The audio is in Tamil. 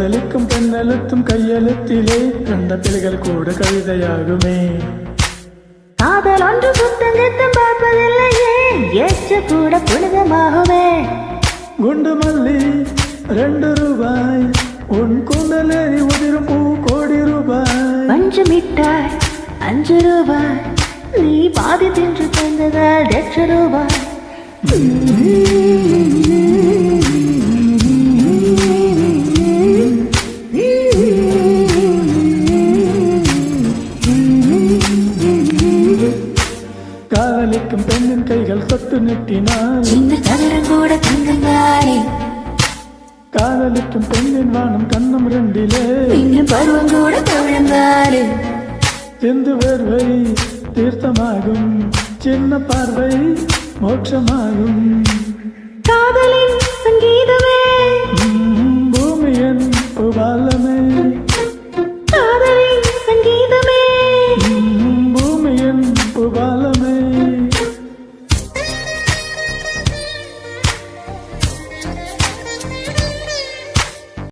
காதலிக்கும் பெண்ணெழுத்தும் கையெழுத்திலே கண்ட பிள்ளைகள் கூட கவிதையாகுமே. காதல் ஒன்று சுத்தம் கித்தம் பார்ப்பதில்லையே, ஏற்ற கூட புனிதமாகுமே. குண்டு மல்லி 2 ரூபாய், உன் கூந்தலே உதிரும் பூ கோடி ரூபாய். பஞ்சு மிட்டாய் 5 ரூபாய், நீ பாதி தின்று தந்ததால் 8 ரூபாய். காதலிக்கும் பெண்ணின் கைகள் தொட்டு நெட்டினால் சின்ன தகரம் கூட தங்கம்பாரே. காதலிக்கும் பெண்ணின் வானம் கண்ணம் 2லே இன்னும் பருவம் கூட தோழம்பாரு. சிந்து வேர்வை தீர்த்தமாகும், சின்ன பார்வை மோட்சமாகும். காதலின் சங்கீதமே